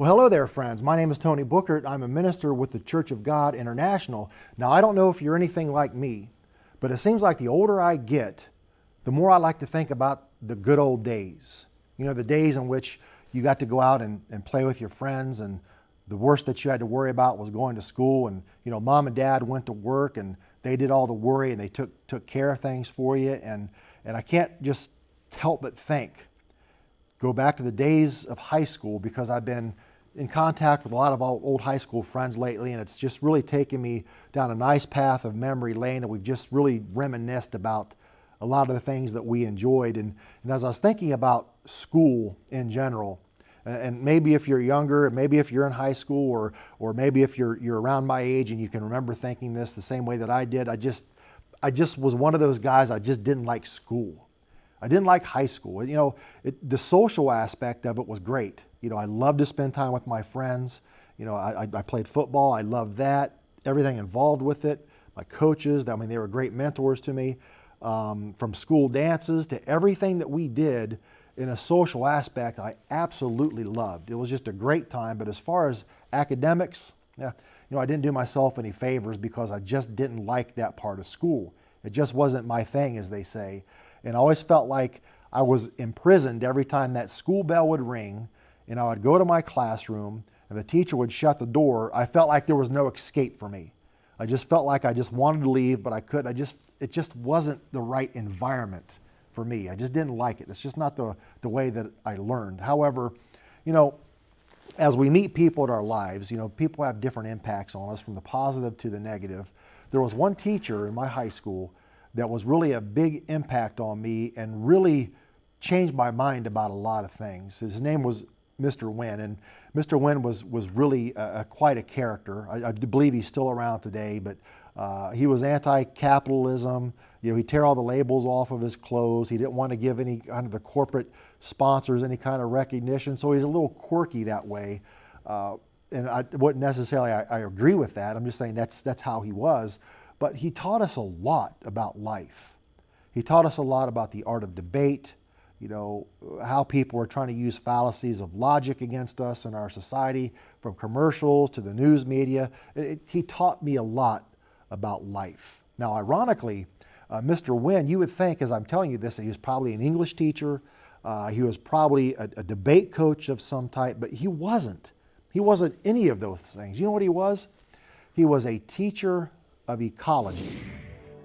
Well, hello there, friends. My name is Tony Buchert. I'm a minister with the Church of God International. Now, I don't know if you're anything like me, but it seems like the older I get, the more I like to think about the good old days. You know, the days in which you got to go out and play with your friends, and the worst that you had to worry about was going to school, and, you know, mom and dad went to work and they did all the worry and they took care of things for you. And I can't just help but go back to the days of high school, because I've been in contact with a lot of old high school friends lately, and it's just really taken me down a nice path of memory lane, and we've just really reminisced about a lot of the things that we enjoyed. And as I was thinking about school in general, and maybe if you're younger, and maybe if you're in high school, or maybe if you're around my age and you can remember thinking this the same way that I did, I just was one of those guys. I just didn't like school. I didn't like high school. You know, the social aspect of it was great. You know, I loved to spend time with my friends. You know, I played football. I loved that. Everything involved with it. My coaches, I mean, they were great mentors to me. From school dances to everything that we did in a social aspect, I absolutely loved. It was just a great time. But as far as academics, yeah, you know, I didn't do myself any favors, because I just didn't like that part of school. It just wasn't my thing, as they say. And I always felt like I was imprisoned every time that school bell would ring and I would go to my classroom and the teacher would shut the door. I felt like there was no escape for me. I just felt like I just wanted to leave, but I couldn't. It just wasn't the right environment for me. I just didn't like it. It's just not the way that I learned. However, you know, as we meet people in our lives, you know, people have different impacts on us, from the positive to the negative. There was one teacher in my high school that was really a big impact on me and really changed my mind about a lot of things. His name was Mr. Wynn, and Mr. Wynn was really quite a character. I believe he's still around today, but he was anti-capitalism. You know, he'd tear all the labels off of his clothes. He didn't want to give any kind of the corporate sponsors any kind of recognition, so he's a little quirky that way. And I wouldn't necessarily I agree with that. I'm just saying that's how he was. But he taught us a lot about life. He taught us a lot about the art of debate, you know, how people are trying to use fallacies of logic against us in our society, from commercials to the news media. He taught me a lot about life. Now, ironically, Mr. Wynn, you would think, as I'm telling you this, that he was probably an English teacher. He was probably a debate coach of some type, but he wasn't. He wasn't any of those things. You know what he was? He was a teacher of ecology.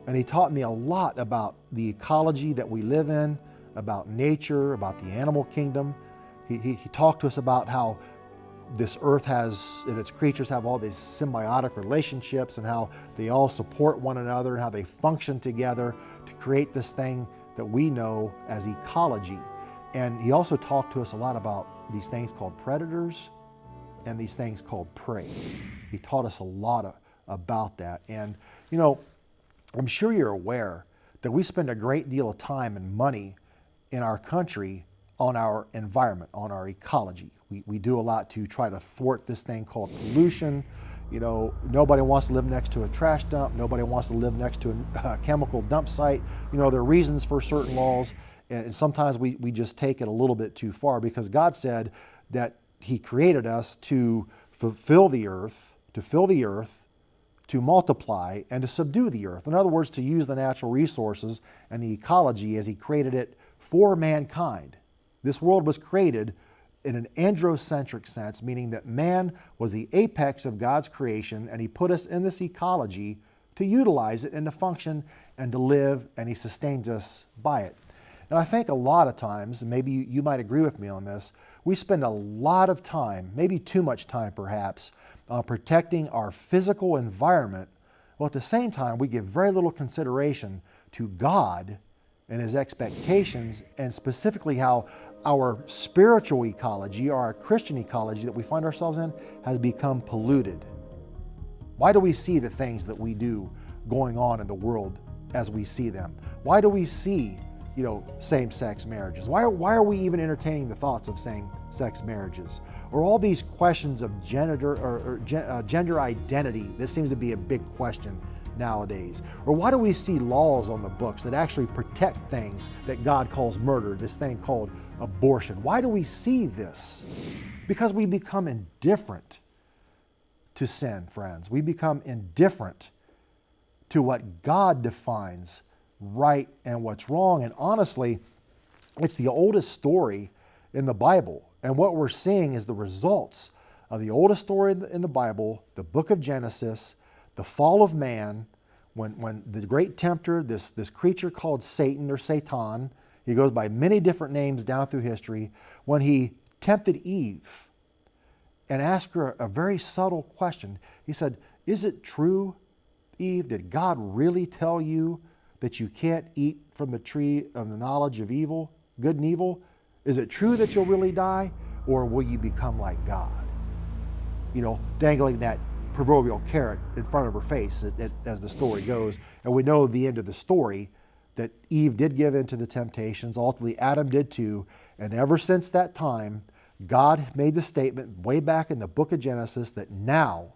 And he taught me a lot about the ecology that we live in, about nature, about the animal kingdom. He talked to us about how this earth has, and its creatures have all these symbiotic relationships, and how they all support one another, and how they function together to create this thing that we know as ecology. And he also talked to us a lot about these things called predators and these things called prey. He taught us a lot about that. And, you know, I'm sure you're aware that we spend a great deal of time and money in our country on our environment, on our ecology. We do a lot to try to thwart this thing called pollution. You know, nobody wants to live next to a trash dump. Nobody wants to live next to a chemical dump site. You know, there are reasons for certain laws, and sometimes we just take it a little bit too far, because God said that He created us to fulfill the earth, to multiply, and to subdue the earth. In other words, to use the natural resources and the ecology as He created it for mankind. This world was created in an androcentric sense, meaning that man was the apex of God's creation, and He put us in this ecology to utilize it and to function and to live, and He sustains us by it. And I think a lot of times, and maybe you might agree with me on this, we spend a lot of time, maybe too much time perhaps, protecting our physical environment, while at the same time we give very little consideration to God and His expectations, and specifically how our spiritual ecology, or our Christian ecology that we find ourselves in, has become polluted. Why do we see the things that we do going on in the world as we see them? Why do we see, you know, same-sex marriages? Why are we even entertaining the thoughts of same-sex marriages? Or all these questions of gender identity. This seems to be a big question nowadays. Or why do we see laws on the books that actually protect things that God calls murder, this thing called abortion? Why do we see this? Because we become indifferent to sin, friends. We become indifferent to what God defines right and what's wrong. And honestly, it's the oldest story in the Bible. And what we're seeing is the results of the oldest story in the Bible, the book of Genesis, the fall of man, when the great tempter, this creature called Satan or Satan, he goes by many different names down through history, when he tempted Eve and asked her a very subtle question. He said, "Is it true, Eve, did God really tell you that you can't eat from the tree of the knowledge of evil, good and evil? Is it true that you'll really die, or will you become like God?" You know, dangling that proverbial carrot in front of her face as the story goes. And we know the end of the story, that Eve did give in to the temptations. Ultimately, Adam did too. And ever since that time, God made the statement way back in the book of Genesis that now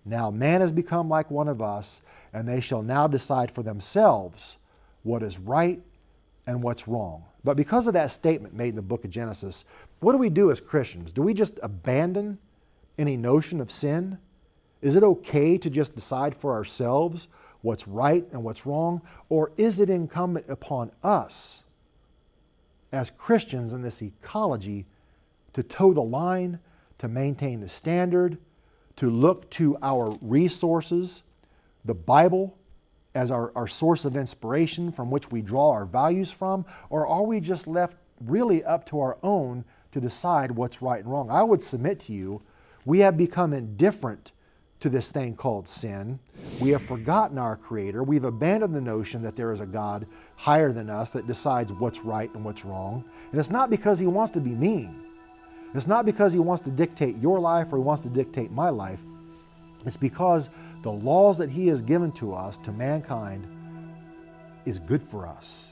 man has become like one of us, and they shall now decide for themselves what is right and what's wrong. But because of that statement made in the book of Genesis, what do we do as Christians? Do we just abandon any notion of sin? Is it okay to just decide for ourselves what's right and what's wrong? Or is it incumbent upon us as Christians in this ecology to toe the line, to maintain the standard, to look to our resources, the Bible, as our source of inspiration from which we draw our values from? Or are we just left really up to our own to decide what's right and wrong? I would submit to you, we have become indifferent to this thing called sin. We have forgotten our Creator. We've abandoned the notion that there is a God higher than us that decides what's right and what's wrong. And it's not because He wants to be mean. It's not because He wants to dictate your life or He wants to dictate my life. It's because the laws that He has given to us, to mankind, is good for us.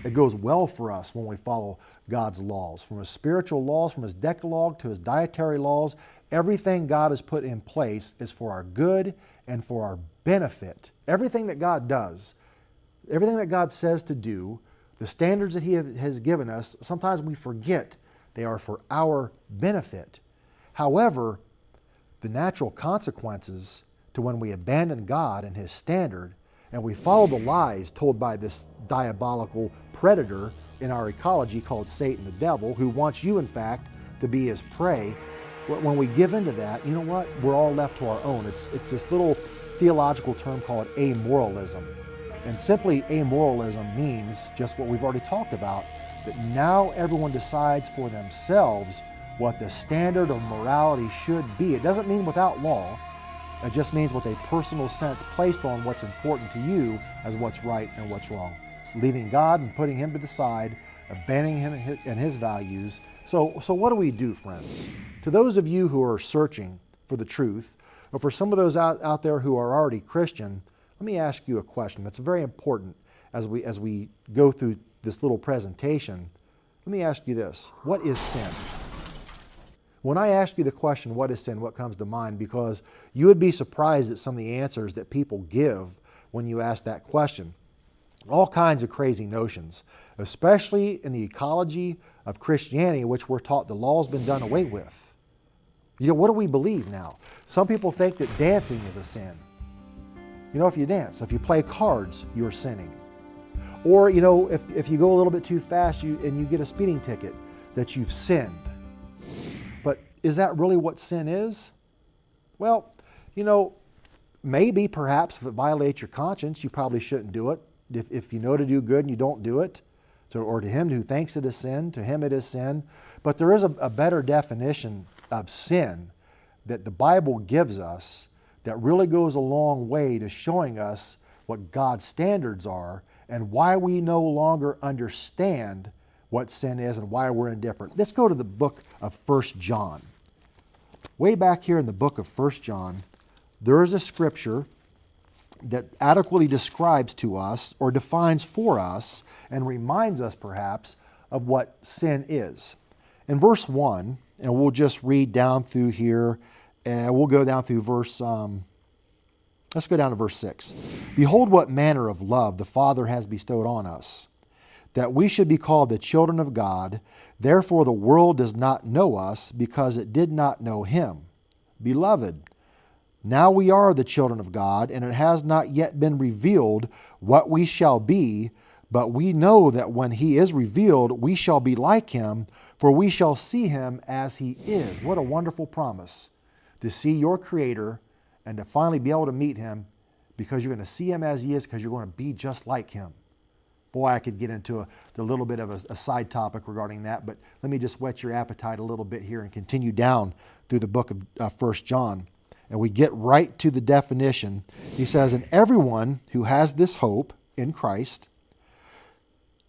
It goes well for us when we follow God's laws. From His spiritual laws, from His Decalogue to His dietary laws, everything God has put in place is for our good and for our benefit. Everything that God does, everything that God says to do, the standards that He has given us, sometimes we forget they are for our benefit. However, the natural consequences to when we abandon God and His standard and we follow the lies told by this diabolical predator in our ecology called Satan the devil, who wants you, in fact, to be his prey, when we give into that, you know what? We're all left to our own. It's this little theological term called amoralism. And simply amoralism means just what we've already talked about, that now everyone decides for themselves what the standard of morality should be. It doesn't mean without law. It just means with a personal sense placed on what's important to you as what's right and what's wrong. Leaving God and putting Him to the side, abandoning Him and His values. So what do we do, friends? To those of you who are searching for the truth, or for some of those out there who are already Christian, let me ask you a question that's very important as we go through this little presentation. Let me ask you this. What is sin? When I ask you the question, what is sin, what comes to mind? Because you would be surprised at some of the answers that people give when you ask that question. All kinds of crazy notions, especially in the ecology of Christianity, which we're taught the law's been done away with. You know, what do we believe now? Some people think that dancing is a sin. You know, if you dance, if you play cards, you're sinning. Or, you know, if you go a little bit too fast and you get a speeding ticket, that you've sinned. But is that really what sin is? Well, you know, maybe, perhaps, if it violates your conscience, you probably shouldn't do it. If you know to do good and you don't do it, or to him who thinks it is sin, to him it is sin. But there is a better definition of sin that the Bible gives us that really goes a long way to showing us what God's standards are and why we no longer understand what sin is and why we're indifferent. Let's go to the book of 1 John. Way back here in the book of 1 John, there is a scripture that adequately describes to us or defines for us and reminds us perhaps of what sin is. In verse 1, and we'll just read down through here, and we'll go down through verse, let's go down to verse 6. Behold what manner of love the Father has bestowed on us, that we should be called the children of God. Therefore the world does not know us, because it did not know him. Beloved, now we are the children of God, and it has not yet been revealed what we shall be, but we know that when he is revealed, we shall be like him, for we shall see him as he is. What a wonderful promise, to see your Creator and to finally be able to meet him, because you're going to see him as he is, because you're going to be just like him. Boy, I could get into a little bit of a side topic regarding that, but let me just whet your appetite a little bit here and continue down through the book of 1 John. And we get right to the definition. He says, and everyone who has this hope in Christ,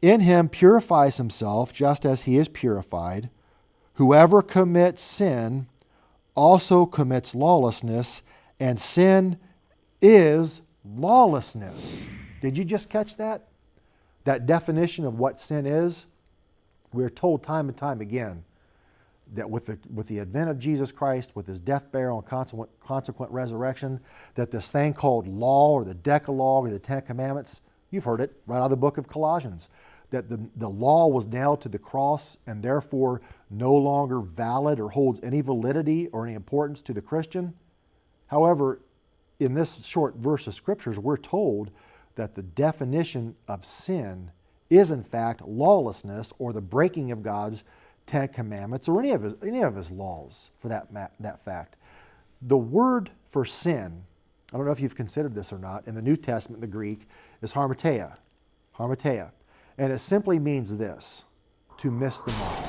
in him purifies himself just as he is purified. Whoever commits sin also commits lawlessness, and sin is lawlessness. Did you just catch that? That definition of what sin is? We're told time and time again that with the advent of Jesus Christ, with his death, burial, and consequent resurrection, that this thing called law, or the Decalogue, or the Ten Commandments, you've heard it right out of the book of Colossians, that the law was nailed to the cross and therefore no longer valid or holds any validity or any importance to the Christian. However, in this short verse of Scriptures, we're told that the definition of sin is in fact lawlessness, or the breaking of God's Ten Commandments, or any of his laws for that fact. The word for sin, I don't know if you've considered this or not, in the New Testament, the Greek, is harmateia. Harmateia. And it simply means this: to miss the mark.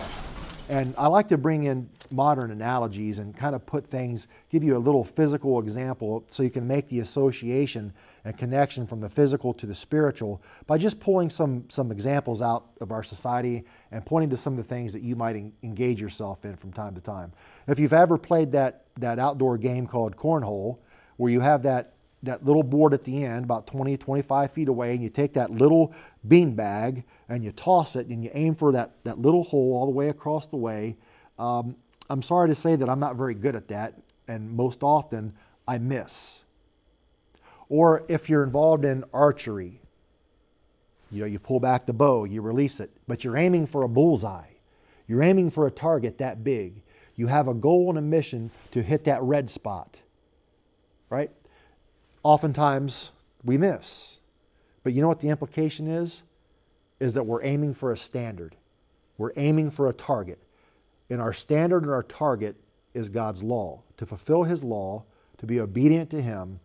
And I like to bring in modern analogies and kind of put things, give you a little physical example so you can make the association and connection from the physical to the spiritual by just pulling some examples out of our society and pointing to some of the things that you might engage yourself in from time to time. If you've ever played that outdoor game called cornhole, where you have that little board at the end, about 20, 25 feet away, and you take that little bean bag and you toss it and you aim for that little hole all the way across the way. I'm sorry to say that I'm not very good at that, and most often I miss. Or if you're involved in archery, you pull back the bow, you release it, but you're aiming for a bullseye. You're aiming for a target that big. You have a goal and a mission to hit that red spot, right? Oftentimes we miss. But you know what the implication is? Is that we're aiming for a standard. We're aiming for a target. And our standard and our target is God's law. To fulfill his law, to be obedient to him,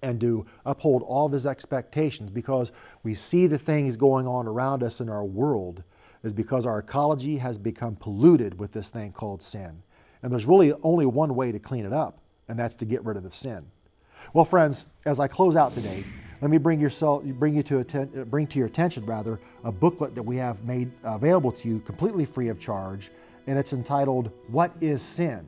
and to uphold all of his expectations, because we see the things going on around us in our world, is because our ecology has become polluted with this thing called sin. And there's really only one way to clean it up, and that's to get rid of the sin. Well, friends, as I close out today, let me bring to your attention a booklet that we have made available to you completely free of charge, and it's entitled, What is Sin?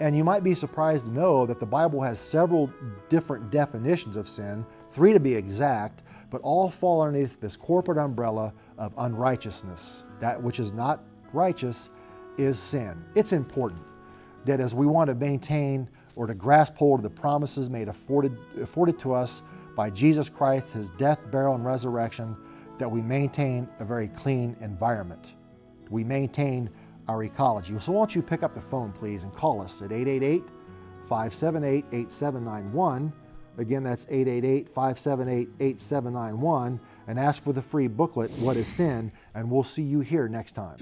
And you might be surprised to know that the Bible has several different definitions of sin, 3 to be exact, but all fall underneath this corporate umbrella of unrighteousness. That which is not righteous is sin. It's important that as we want to maintain or to grasp hold of the promises made afforded to us by Jesus Christ, his death, burial, and resurrection, that we maintain a very clean environment. We maintain our ecology. So why don't you pick up the phone, please, and call us at 888-578-8791. Again, that's 888-578-8791, and ask for the free booklet, What is Sin? And we'll see you here next time.